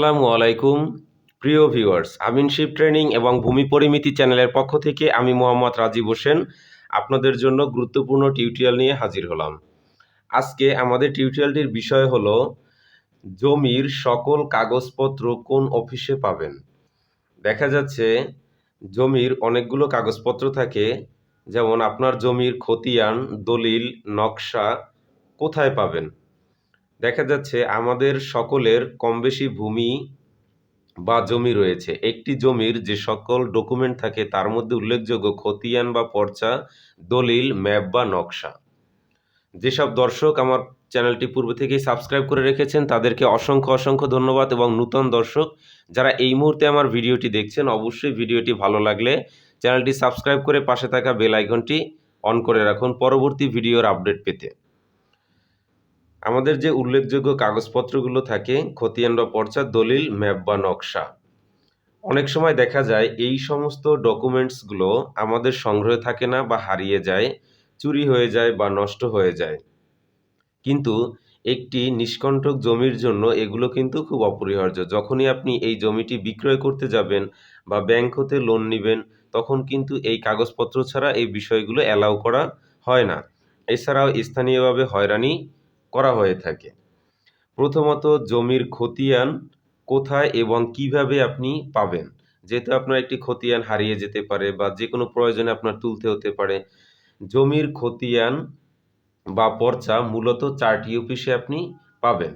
আসসালামু আলাইকুম প্রিয় ভিউয়ার্স, আমিনশিপ ট্রেনিং এবং ভূমি পরিমিতি চ্যানেলের পক্ষ থেকে আমি মোহাম্মদ রাজীব হোসেন আপনাদের জন্য গুরুত্বপূর্ণ টিউটোরিয়াল নিয়ে হাজির হলাম। আজকে আমাদের টিউটোরিয়ালটির বিষয় হলো জমির সকল কাগজপত্র কোন অফিসে পাবেন। দেখা যাচ্ছে জমির অনেকগুলো কাগজপত্র থাকে, যেমন আপনার জমির খতিয়ান, দলিল, নকশা কোথায় পাবেন। দেখা যাচ্ছে আমাদের সকলের কমবেশি ভূমি বা জমি রয়েছে। একটি জমির যে সকল ডকুমেন্ট থাকে তার মধ্যে উল্লেখযোগ্য খতিয়ান বা পর্চা, দলিল, ম্যাপ বা নকশা। যেসব দর্শক আমার চ্যানেলটি পূর্বে থেকেই সাবস্ক্রাইব করে রেখেছেন তাদেরকে অসংখ্য অসংখ্য ধন্যবাদ, এবং নূতন দর্শক যারা এই মুহূর্তে আমার ভিডিওটি দেখছেন অবশ্যই ভিডিওটি ভালো লাগলে চ্যানেলটি সাবস্ক্রাইব করে পাশে থাকা বেল আইকনটি অন করে রাখুন পরবর্তী ভিডিওর আপডেট পেতে। আমাদের যে উল্লেখযোগ্য কাগজপত্রগুলো থাকে খতিয়ান বা পর্চা, দলিল, ম্যাপ বা নকশা, অনেক সময় দেখা যায় এই সমস্ত ডকুমেন্টসগুলো আমাদের সংগ্রহে থাকে না বা হারিয়ে যায়, চুরি হয়ে যায় বা নষ্ট হয়ে যায়। কিন্তু একটি নিষ্কণ্টক জমির জন্য এগুলো কিন্তু খুব অপরিহার্য। যখনই আপনি এই জমিটি বিক্রয় করতে যাবেন বা ব্যাংক হতে লোন নিবেন, তখন কিন্তু এই কাগজপত্র ছাড়া এই বিষয়গুলো অ্যালাউ করা হয় না। এছাড়াও স্থানীয়ভাবে হয়রানি করা হয়ে থাকে। প্রথমত, জমির খতিয়ান কোথায় এবং কিভাবে আপনি পাবেন। যেহেতু আপনার একটি খতিয়ান হারিয়ে যেতে পারে বা যে কোনো প্রয়োজনে আপনার তুলতে হতে পারে। জমির খতিয়ান বা পর্চা মূলত ৪টি অফিসে আপনি পাবেন।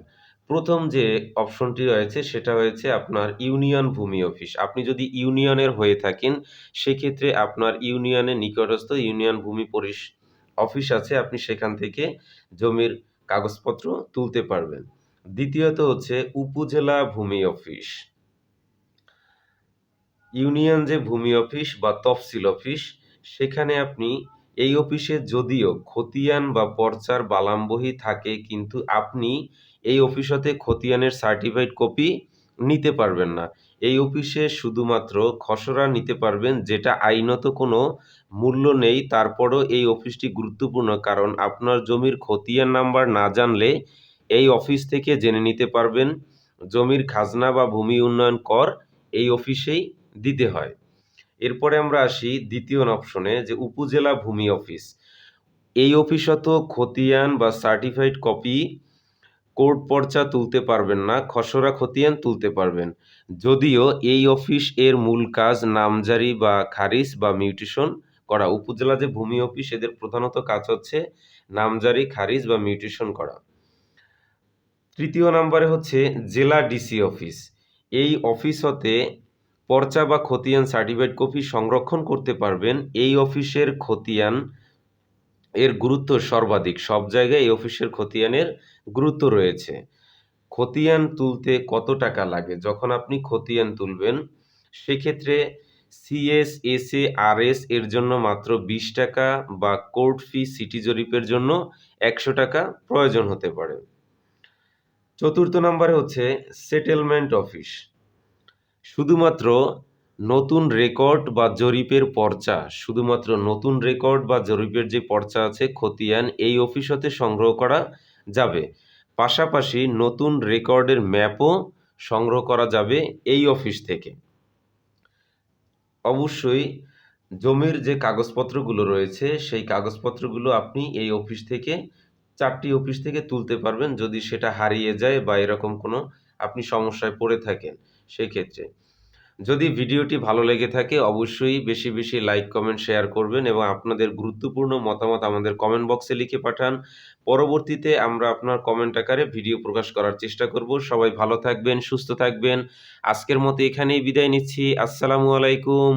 প্রথম যে অপশনটি রয়েছে সেটা হয়েছে আপনার ইউনিয়ন ভূমি অফিস। আপনি যদি ইউনিয়নের হয়ে থাকেন সেক্ষেত্রে আপনার ইউনিয়নের নিকটস্থ ইউনিয়ন ভূমি অফিস আছে, আপনি সেখান থেকে জমির কাগজপত্র তুলতে পারবেন। দ্বিতীয়ত হচ্ছে উপজেলা ভূমি অফিস। ইউনিয়ন যে ভূমি অফিস বা তফসিল অফিস, সেখানে আপনি এই অফিসে যদিও খতিয়ান বা পর্চার বালামবহি থাকে, কিন্তু আপনি এই অফিস হতে খতিয়ানের সার্টিফাইড কপি নিতে পারবেন না। এই অফিসে শুধুমাত্র খসড়া নিতে পারবেন, যেটা আইনত কোনো মূল্য নেই। তারপরও এই অফিসটি গুরুত্বপূর্ণ, কারণ আপনার জমির খতিয়ান নাম্বার না জানলে এই অফিস থেকে জেনে নিতে পারবেন। জমির খাজনা বা ভূমি উন্নয়ন কর এই অফিসেই দিতে হয়। এরপরে আমরা আসি দ্বিতীয় অপশনে, যে উপজেলা ভূমি অফিস। এই অফিসত খতিয়ান বা সার্টিফাইড কপি, কোর্ট পর্চা তুলতে পারবেন না, খসড়া খতিয়ান তুলতে পারবেন। যদিও এই অফিস এর মূল কাজ নামজারি বা খারিজ বা মিউটেশন করা। উপজেলা যে ভূমি অফিস এদের প্রধানত কাজ হচ্ছে নামজারি, খারিজ বা মিউটেশন করা। তৃতীয় নম্বরে হচ্ছে জেলা ডিসি অফিস। এই অফিস হতে পর্চা বা খতিয়ান সার্টিফাইড কপি সংরক্ষণ করতে পারবেন। এই অফিসের খতিয়ান এর গুরুত্ব সর্বাধিক। সব জায়গায় এই অফিসের খতিয়ানের গুরুত্ব রয়েছে। খতিয়ান তুলতে কত টাকা লাগে? যখন আপনি খতিয়ান তুলবেন সেক্ষেত্রে সিএস, এসএ, আরএস এর জন্য মাত্র ২০ টাকা বা কোর্ট ফি, সিটি জরিপের জন্য ১০০ টাকা প্রয়োজন হতে পারে। চতুর্থ নম্বরে হচ্ছে সেটেলমেন্ট অফিস। শুধুমাত্র নতুন রেকর্ড বা জরিপের পর্চা, শুধুমাত্র নতুন রেকর্ড বা জরিপের যে পর্চা আছে খতিয়ান, এই অফিস হতে সংগ্রহ করা যাবে। পাশাপাশি নতুন রেকর্ডের ম্যাপও সংগ্রহ করা যাবে এই অফিস থেকে। অবশ্যই জমির যে কাগজপত্রগুলো রয়েছে সেই কাগজপত্রগুলো আপনি এই অফিস থেকে ৪টি অফিস থেকে তুলতে পারবেন, যদি সেটা হারিয়ে যায় বা এরকম কোনো আপনি সমস্যায় পড়ে থাকেন সেক্ষেত্রে। যদি ভিডিওটি ভালো লেগে থাকে অবশ্যই বেশি বেশি লাইক, কমেন্ট, শেয়ার করবেন এবং আপনাদের গুরুত্বপূর্ণ মতামত আমাদের কমেন্ট বক্সে লিখে পাঠান। পরবর্তীতে আমরা আপনার কমেন্ট আকারে ভিডিও প্রকাশ করার চেষ্টা করব। সবাই ভালো থাকবেন, সুস্থ থাকবেন। আজকের মতো এখানেই বিদায় নিচ্ছি। আসসালামু আলাইকুম।